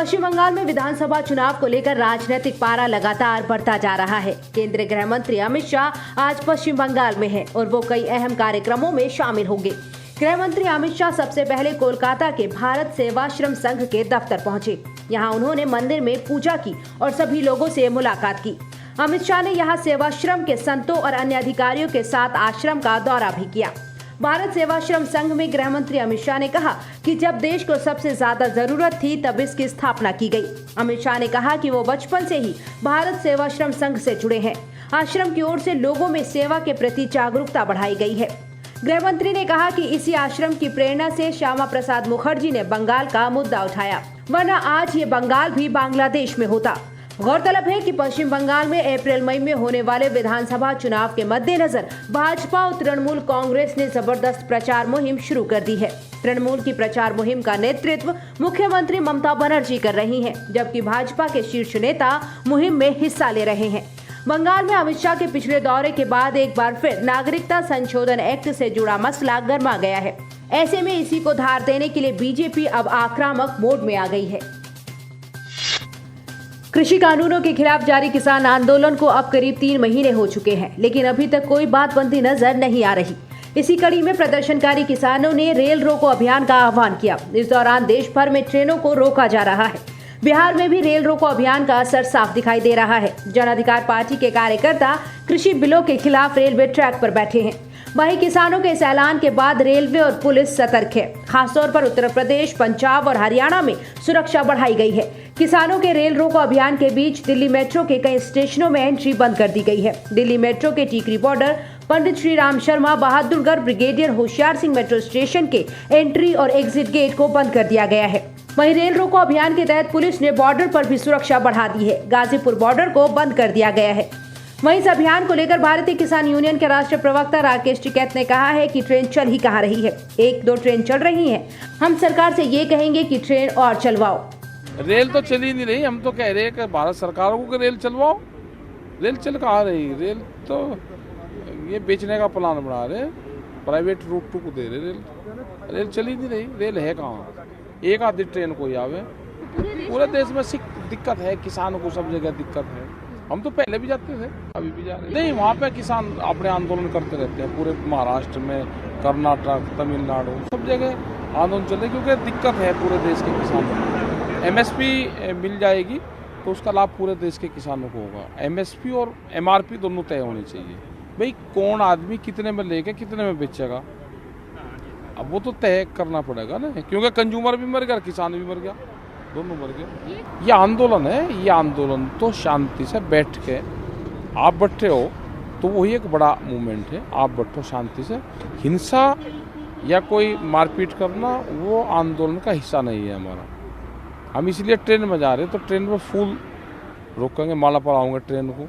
पश्चिम बंगाल में विधानसभा चुनाव को लेकर राजनीतिक पारा लगातार बढ़ता जा रहा है। केंद्रीय गृह मंत्री अमित शाह आज पश्चिम बंगाल में हैं और वो कई अहम कार्यक्रमों में शामिल होंगे। गृह मंत्री अमित शाह सबसे पहले कोलकाता के भारत सेवाश्रम संघ के दफ्तर पहुंचे। यहां उन्होंने मंदिर में पूजा की और सभी लोगों से मुलाकात की। अमित शाह ने यहां सेवाश्रम के संतों और अन्य अधिकारियों के साथ आश्रम का दौरा भी किया। भारत सेवाश्रम संघ में गृह मंत्री अमित शाह ने कहा कि जब देश को सबसे ज्यादा जरूरत थी तब इसकी स्थापना की गई। अमित शाह ने कहा कि वो बचपन से ही भारत सेवाश्रम संघ से जुड़े हैं। आश्रम की ओर से लोगों में सेवा के प्रति जागरूकता बढ़ाई गई है। गृह मंत्री ने कहा कि इसी आश्रम की प्रेरणा से श्यामा प्रसाद मुखर्जी ने बंगाल का मुद्दा उठाया, वरना आज ये बंगाल भी बांग्लादेश में होता। गौरतलब है कि पश्चिम बंगाल में अप्रैल मई में होने वाले विधानसभा चुनाव के मद्देनजर भाजपा और तृणमूल कांग्रेस ने जबरदस्त प्रचार मुहिम शुरू कर दी है। तृणमूल की प्रचार मुहिम का नेतृत्व मुख्यमंत्री ममता बनर्जी कर रही हैं, जबकि भाजपा के शीर्ष नेता मुहिम में हिस्सा ले रहे हैं। बंगाल में अमित शाह के पिछले दौरे के बाद एक बार फिर नागरिकता संशोधन एक्ट से जुड़ा मसला गर्मा गया है। ऐसे में इसी को धार देने के लिए बीजेपी अब आक्रामक मोड में आ गई है। कृषि कानूनों के खिलाफ जारी किसान आंदोलन को अब करीब 3 महीने हो चुके हैं, लेकिन अभी तक कोई बातबंदी नजर नहीं आ रही। इसी कड़ी में प्रदर्शनकारी किसानों ने रेल रोको अभियान का आह्वान किया। इस दौरान देश भर में ट्रेनों को रोका जा रहा है। बिहार में भी रेल रोको अभियान का असर साफ दिखाई दे रहा है। जन अधिकार पार्टी के कार्यकर्ता कृषि बिलों के खिलाफ रेलवे ट्रैक पर बैठे हैं। वहीं किसानों के इस ऐलान के बाद रेलवे और पुलिस सतर्क है। खासतौर पर उत्तर प्रदेश, पंजाब और हरियाणा में सुरक्षा बढ़ाई गई है। किसानों के रेल रोको अभियान के बीच दिल्ली मेट्रो के कई स्टेशनों में एंट्री बंद कर दी गई है। दिल्ली मेट्रो के Tikri border, Pandit Shri Ram Sharma, Bahadurgarh, brigadier Hoshiyar Singh metro station के एंट्री और एग्जिट गेट को बंद कर दिया गया है। वहीं रेल रोको अभियान के तहत पुलिस ने बॉर्डर पर भी सुरक्षा बढ़ा दी है। गाजीपुर बॉर्डर को बंद कर दिया गया है। वहीं इस अभियान को लेकर भारतीय किसान यूनियन के राष्ट्रीय प्रवक्ता राकेश टिकैत ने कहा है कि ट्रेन चल ही कहाँ रही है। 1-2 ट्रेन चल रही हैं। हम सरकार से ये कहेंगे कि ट्रेन और चलवाओ। रेल तो चल ही नहीं रही। हम तो कह रहे हैं कि भारत सरकार को रेल चलवाओ। रेल चल कहाँ रही? रेल तो ये बेचने का प्लान बना रहे, प्राइवेट रूट को दे रहे। रेल चल ही नहीं रही। रेल है कहाँ? एक आधी ट्रेन कोई आवे। पूरे देश में दिक्कत है, किसानों को सब जगह दिक्कत है। हम तो पहले भी जाते थे, अभी भी जा रहे हैं। नहीं, वहाँ पे किसान अपने आंदोलन करते रहते हैं। पूरे महाराष्ट्र में, कर्नाटक, तमिलनाडु, सब जगह आंदोलन चल रहे, क्योंकि दिक्कत है पूरे देश के किसानों को। MSP मिल जाएगी तो उसका लाभ पूरे देश के किसानों को होगा। MSP और MRP दोनों तय होनी चाहिए। भाई कौन आदमी कितने में लेके कितने में बेचेगा, अब वो तो तय करना पड़ेगा ना, क्योंकि कंज्यूमर भी मर गया, किसान भी मर गया, दोनों मर गए। ये आंदोलन है। ये आंदोलन तो शांति से बैठ के आप बैठे हो तो वही एक बड़ा मूवमेंट है। आप बैठो शांति से। हिंसा या कोई मारपीट करना वो आंदोलन का हिस्सा नहीं है हमारा। हम इसलिए ट्रेन में जा रहे हैं तो ट्रेन पर फूल रोकेंगे, माला पड़ाओगे ट्रेन को।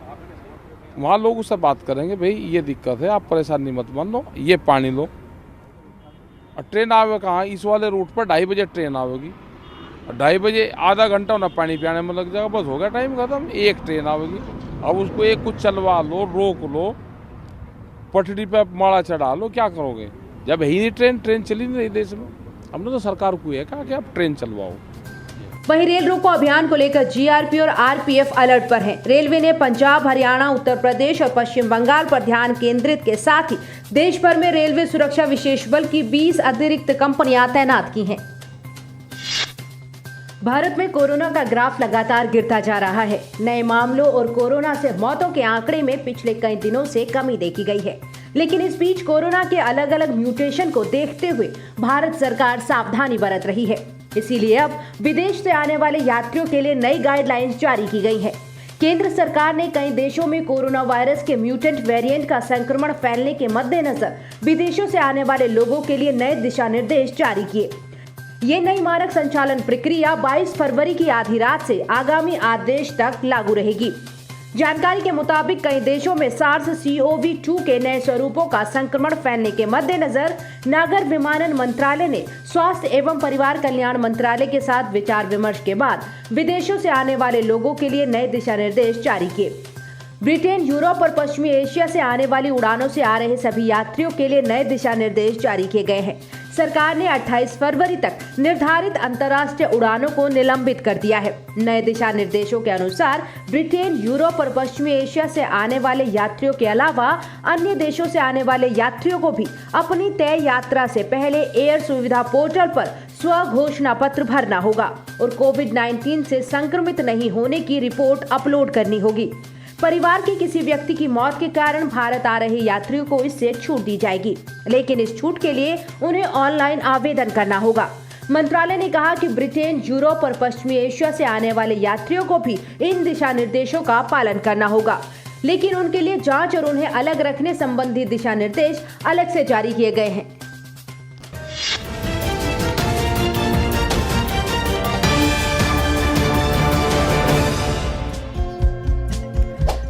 वहाँ लोग उससे बात करेंगे, भाई ये दिक्कत है, आप परेशानी मत मान लो, ये पानी लो। और ट्रेन आवे कहाँ? इस वाले रूट पर 2:30 बजे ट्रेन आवेगी। 2:30 बजे आधा घंटा उन्हें पानी पियाने में लग जाएगा, बस हो गया टाइम खत्म। एक ट्रेन आवेगी, अब उसको एक कुछ चलवा लो, रोक लो, पटरी पे माला चढ़ा लो, क्या करोगे? जब है ही नहीं ट्रेन चली नहीं रही देश में। हमने तो सरकार को ये कहा कि आप ट्रेन चलवाओ। वहीं रेल रोको अभियान को लेकर GRP और RPF अलर्ट पर हैं। रेलवे ने पंजाब, हरियाणा, उत्तर प्रदेश और पश्चिम बंगाल पर ध्यान केंद्रित के साथ ही देश भर में रेलवे सुरक्षा विशेष बल की 20 अतिरिक्त कंपनियां तैनात की हैं। भारत में कोरोना का ग्राफ लगातार गिरता जा रहा है। नए मामलों और कोरोना से मौतों के आंकड़े में पिछले कई दिनों से कमी देखी गई है, लेकिन इस बीच कोरोना के अलग अलग म्यूटेशन को देखते हुए भारत सरकार सावधानी बरत रही है। इसीलिए अब विदेश से आने वाले यात्रियों के लिए नई गाइडलाइंस जारी की गई है। केंद्र सरकार ने कई देशों में कोरोना वायरस के म्यूटेंट वेरिएंट का संक्रमण फैलने के मद्देनजर विदेशों से आने वाले लोगों के लिए नए दिशा निर्देश जारी किए। ये नई मानक संचालन प्रक्रिया 22 फरवरी की आधी रात से आगामी आदेश तक लागू रहेगी। जानकारी के मुताबिक कई देशों में SARS-CoV-2 के नए स्वरूपों का संक्रमण फैलने के मद्देनजर नागर विमानन मंत्रालय ने स्वास्थ्य एवं परिवार कल्याण मंत्रालय के साथ विचार विमर्श के बाद विदेशों से आने वाले लोगों के लिए नए दिशा निर्देश जारी किए। ब्रिटेन, यूरोप और पश्चिमी एशिया से आने वाली उड़ानों से आ रहे सभी यात्रियों के लिए नए दिशा निर्देश जारी किए गए हैं। सरकार ने 28 फरवरी तक निर्धारित अंतर्राष्ट्रीय उड़ानों को निलंबित कर दिया है। नए दिशा निर्देशों के अनुसार ब्रिटेन, यूरोप और पश्चिमी एशिया से आने वाले यात्रियों के अलावा अन्य देशों से आने वाले यात्रियों को भी अपनी तय यात्रा से पहले एयर सुविधा पोर्टल पर स्व घोषणा पत्र भरना होगा और कोविड-19 से संक्रमित नहीं होने की रिपोर्ट अपलोड करनी होगी। परिवार के किसी व्यक्ति की मौत के कारण भारत आ रहे यात्रियों को इससे छूट दी जाएगी, लेकिन इस छूट के लिए उन्हें ऑनलाइन आवेदन करना होगा। मंत्रालय ने कहा कि ब्रिटेन, यूरोप और पश्चिमी एशिया से आने वाले यात्रियों को भी इन दिशा निर्देशों का पालन करना होगा, लेकिन उनके लिए जांच और उन्हें अलग रखने संबंधी दिशा निर्देश अलग से जारी किए गए हैं।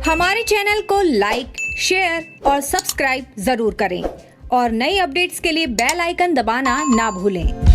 हमारे चैनल को लाइक, शेयर और सब्सक्राइब जरूर करें और नई अपडेट्स के लिए बेल आइकन दबाना ना भूलें।